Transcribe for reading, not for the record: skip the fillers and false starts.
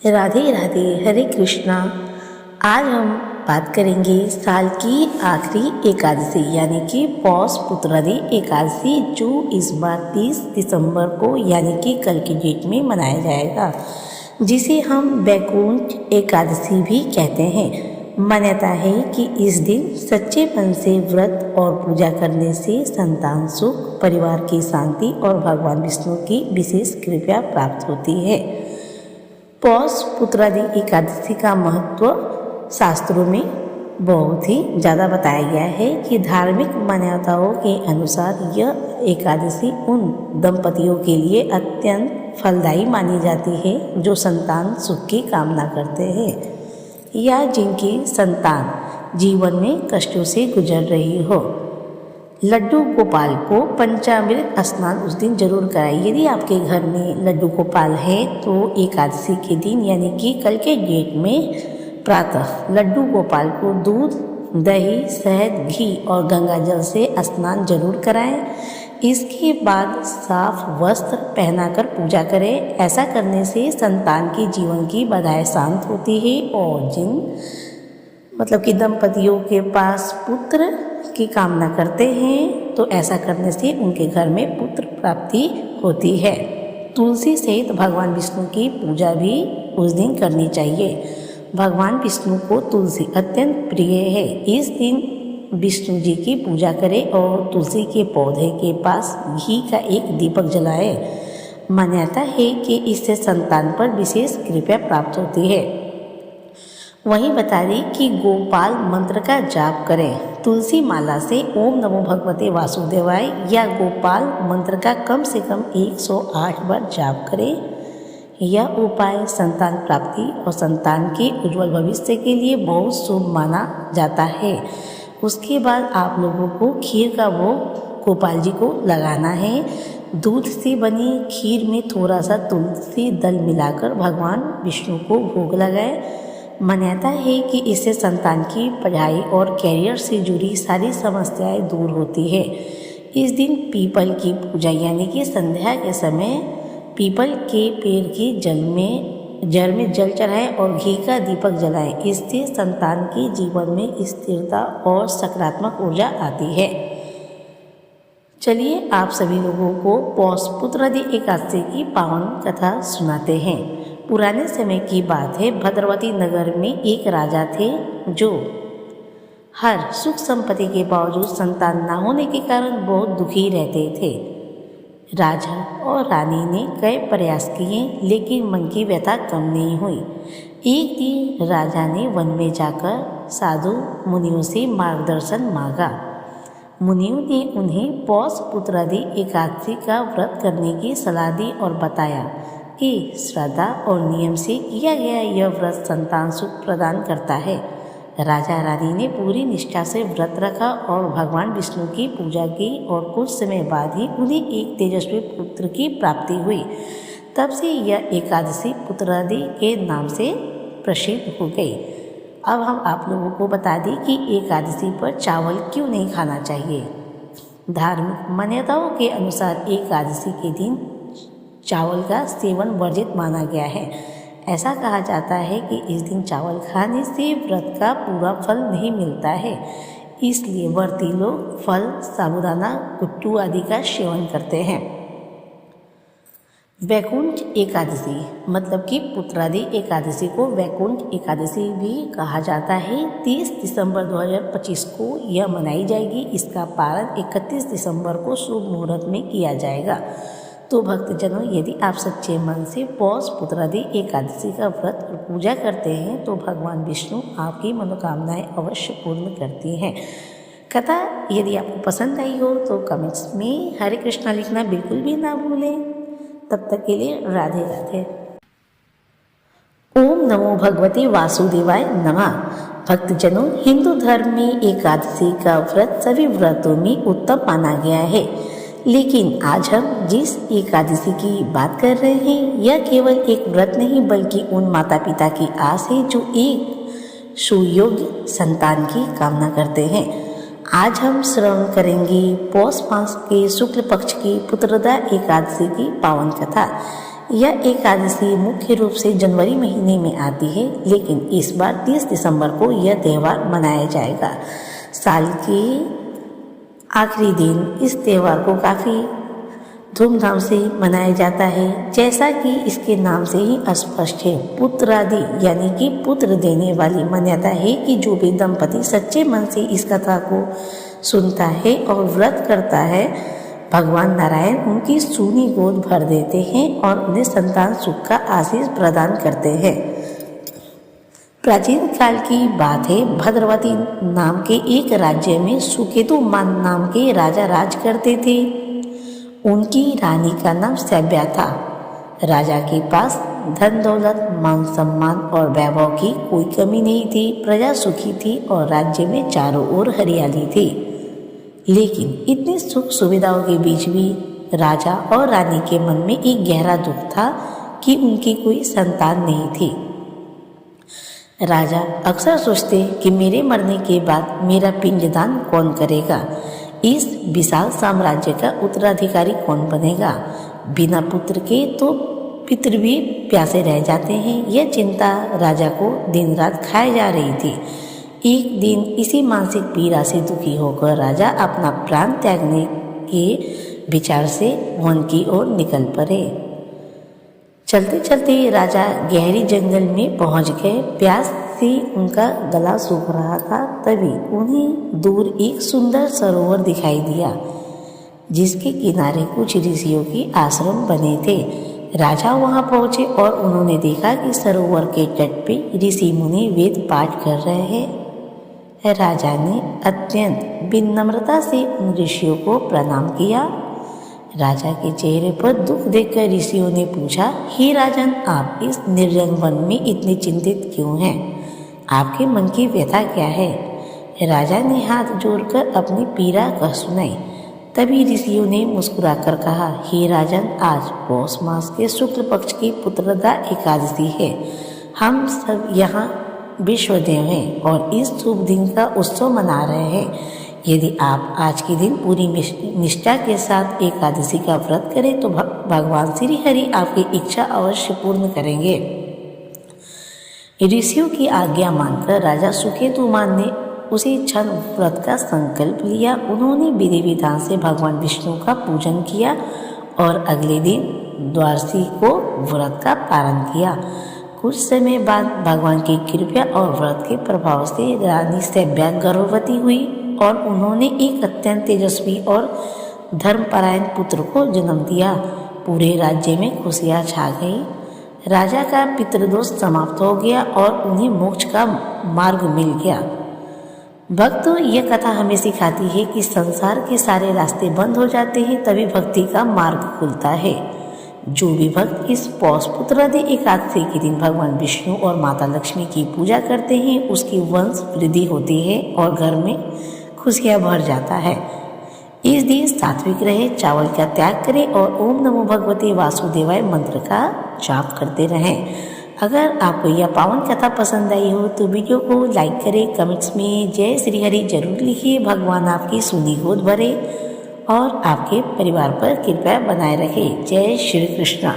राधे राधे, हरे कृष्णा। आज हम बात करेंगे साल की आखिरी एकादशी यानी कि पौष पुत्रादि एकादशी, जो इस बार 30 दिसंबर को यानी कि कल की डेट में मनाया जाएगा, जिसे हम वैकुंठ एकादशी भी कहते हैं। मान्यता है कि इस दिन सच्चे मन से व्रत और पूजा करने से संतान सुख, परिवार की शांति और भगवान विष्णु की विशेष कृपा प्राप्त होती है। पौष पुत्रादि एकादशी का महत्व शास्त्रों में बहुत ही ज़्यादा बताया गया है कि धार्मिक मान्यताओं के अनुसार यह एकादशी उन दंपतियों के लिए अत्यंत फलदायी मानी जाती है जो संतान सुख की कामना करते हैं या जिनकी संतान जीवन में कष्टों से गुजर रही हो। लड्डू गोपाल को पंचामृत स्नान उस दिन जरूर कराएं। यदि आपके घर में लड्डू गोपाल है तो एकादशी के दिन यानी कि कल के डेट में प्रातः लड्डू गोपाल को दूध, दही, शहद, घी और गंगा जल से स्नान जरूर कराएं। इसके बाद साफ वस्त्र पहनाकर पूजा करें। ऐसा करने से संतान के जीवन की बाधाएं शांत होती है और कि दंपतियों के पास पुत्र की कामना करते हैं तो ऐसा करने से उनके घर में पुत्र प्राप्ति होती है। तुलसी सहित भगवान विष्णु की पूजा भी उस दिन करनी चाहिए। भगवान विष्णु को तुलसी अत्यंत प्रिय है। इस दिन विष्णु जी की पूजा करें और तुलसी के पौधे के पास घी का एक दीपक जलाएं। मान्यता है कि इससे संतान पर विशेष कृपा प्राप्त होती है। वहीं बता दें कि गोपाल मंत्र का जाप करें। तुलसी माला से ओम नमो भगवते वासुदेवाय या गोपाल मंत्र का कम से कम 108 बार जाप करें। यह उपाय संतान प्राप्ति और संतान के उज्जवल भविष्य के लिए बहुत शुभ माना जाता है। उसके बाद आप लोगों को खीर का भोग गोपाल जी को लगाना है। दूध से बनी खीर में थोड़ा सा तुलसी दल मिलाकर भगवान विष्णु को भोग लगाए। मान्यता है कि इससे संतान की पढ़ाई और कैरियर से जुड़ी सारी समस्याएं दूर होती है। इस दिन पीपल की पूजा यानी कि संध्या के समय पीपल के पेड़ की जड़ में जल चढ़ाएं और घी का दीपक जलाएं। इससे संतान के जीवन में स्थिरता और सकारात्मक ऊर्जा आती है। चलिए आप सभी लोगों को पौष पुत्रादि एकादशी की पावन कथा सुनाते हैं। पुराने समय की बात है, भद्रवती नगर में एक राजा थे जो हर सुख संपत्ति के बावजूद संतान न होने के कारण बहुत दुखी रहते थे। राजा और रानी ने कई प्रयास किए लेकिन मन की व्यथा कम नहीं हुई। एक दिन राजा ने वन में जाकर साधु मुनियों से मार्गदर्शन मांगा। मुनियों ने उन्हें पौष पुत्रादि एकादशी का व्रत करने की सलाह दी और बताया कि श्रद्धा और नियम से किया गया यह व्रत संतान सुख प्रदान करता है। राजा रानी ने पूरी निष्ठा से व्रत रखा और भगवान विष्णु की पूजा की और कुछ समय बाद ही उन्हें एक तेजस्वी पुत्र की प्राप्ति हुई। तब से यह एकादशी पुत्रादि के नाम से प्रसिद्ध हो गई। अब हम आप लोगों को बता दें कि एकादशी पर चावल क्यों नहीं खाना चाहिए। धार्मिक मान्यताओं के अनुसार एकादशी के दिन चावल का सेवन वर्जित माना गया है। ऐसा कहा जाता है कि इस दिन चावल खाने से व्रत का पूरा फल नहीं मिलता है, इसलिए व्रती लोग फल, साबूदाना, कुट्टू आदि का सेवन करते हैं। वैकुंठ एकादशी मतलब कि पुत्रादि एकादशी को वैकुंठ एकादशी भी कहा जाता है। 30 दिसंबर 2025 को यह मनाई जाएगी। इसका पारण 31 दिसंबर को शुभ मुहूर्त में किया जाएगा। तो भक्तजनों, यदि आप सच्चे मन से पौष पुत्रादि एकादशी का व्रत और पूजा करते हैं तो भगवान विष्णु आपकी मनोकामनाएं अवश्य पूर्ण करती हैं। कथा यदि आपको पसंद आई हो तो कमेंट्स में हरे कृष्णा लिखना बिल्कुल भी ना भूलें। तब तक के लिए राधे राधे। ओम नमो भगवते वासुदेवाय नमः। भक्तजनों, हिंदू धर्म में एकादशी का व्रत सभी व्रतों में उत्तम माना गया है, लेकिन आज हम जिस एकादशी की बात कर रहे हैं यह केवल एक व्रत नहीं बल्कि उन माता पिता की आस है जो एक सुयोग्य संतान की कामना करते हैं। आज हम श्रवण करेंगे पौष मास के शुक्ल पक्ष की पुत्रदा एकादशी की पावन कथा। यह एकादशी मुख्य रूप से जनवरी महीने में आती है, लेकिन इस बार 30 दिसंबर को यह त्यौहार मनाया जाएगा। साल के आखिरी दिन इस त्यौहार को काफ़ी धूमधाम से मनाया जाता है। जैसा कि इसके नाम से ही स्पष्ट है, पुत्रादि यानी कि पुत्र देने वाली मान्यता है कि जो भी दंपति सच्चे मन से इस कथा को सुनता है और व्रत करता है, भगवान नारायण उनकी सूनी गोद भर देते हैं और उन्हें संतान सुख का आशीष प्रदान करते हैं। प्राचीन काल की बात है, भद्रवती नाम के एक राज्य में सुकेतुमान नाम के राजा राज करते थे। उनकी रानी का नाम सभ्या था। राजा के पास धन दौलत, मान सम्मान और वैभव की कोई कमी नहीं थी। प्रजा सुखी थी और राज्य में चारों ओर हरियाली थी। लेकिन इतनी सुख सुविधाओं के बीच भी राजा और रानी के मन में एक गहरा दुख था कि उनकी कोई संतान नहीं थी। राजा अक्सर सोचते कि मेरे मरने के बाद मेरा पिंडदान कौन करेगा, इस विशाल साम्राज्य का उत्तराधिकारी कौन बनेगा। बिना पुत्र के तो पितृ भी प्यासे रह जाते हैं। यह चिंता राजा को दिन रात खाए जा रही थी। एक दिन इसी मानसिक पीड़ा से दुखी होकर राजा अपना प्राण त्यागने के विचार से वन की ओर निकल पड़े। चलते चलते राजा गहरी जंगल में पहुंच गए। प्यास से उनका गला सूख रहा था। तभी उन्हें दूर एक सुंदर सरोवर दिखाई दिया, जिसके किनारे कुछ ऋषियों के आश्रम बने थे। राजा वहां पहुंचे और उन्होंने देखा कि सरोवर के तट पे ऋषि मुनि वेद पाठ कर रहे हैं। राजा ने अत्यंत विनम्रता से उन ऋषियों को प्रणाम किया। राजा के चेहरे पर दुख देखकर ऋषियों ने पूछा, हे राजन, आप इस निर्जन वन में इतने चिंतित क्यों हैं? आपके मन की व्यथा क्या है? राजा ने हाथ जोड़कर अपनी पीड़ा कह सुनाई। तभी ऋषियों ने मुस्कुराकर कहा, हे राजन, आज पौष मास के शुक्ल पक्ष की पुत्रदा एकादशी है। हम सब यहाँ विश्वदेव हैं और इस शुभ दिन का उत्सव मना रहे हैं। यदि आप आज के दिन पूरी निष्ठा के साथ एकादशी का व्रत करें तो भगवान श्री हरि आपकी इच्छा अवश्य पूर्ण करेंगे। ऋषियों की आज्ञा मानकर राजा सुकेतुमान ने उसी क्षण व्रत का संकल्प लिया। उन्होंने विधि विधान से भगवान विष्णु का पूजन किया और अगले दिन द्वादशी को व्रत का पालन किया। कुछ समय बाद भगवान की कृपा और व्रत के प्रभाव से रानी सभ्या गर्भवती हुई और उन्होंने एक अत्यंत तेजस्वी और धर्मपरायण पुत्र को जन्म दिया। पूरे राज्य में खुशियां छा गई। राजा का पितृदोष समाप्त हो गया और उन्हें मोक्ष का मार्ग मिल गया। भक्तों, यह कथा हमें सिखाती है कि संसार के सारे रास्ते बंद हो जाते हैं, तभी भक्ति का मार्ग खुलता है। जो भी भक्त इस पौष पुत्रादि एकादशी के दिन भगवान विष्णु और माता लक्ष्मी की पूजा करते हैं, उसकी वंश वृद्धि होती है और घर में खुशियाँ भर जाता है। इस दिन सात्विक रहे, चावल का त्याग करें और ओम नमो भगवते वासुदेवाय मंत्र का जाप करते रहें। अगर आपको यह पावन कथा पसंद आई हो तो वीडियो को लाइक करें, कमेंट्स में जय श्री हरि जरूर लिखिए। भगवान आपकी सुनी गोद भरे और आपके परिवार पर कृपा बनाए रखे। जय श्री कृष्णा।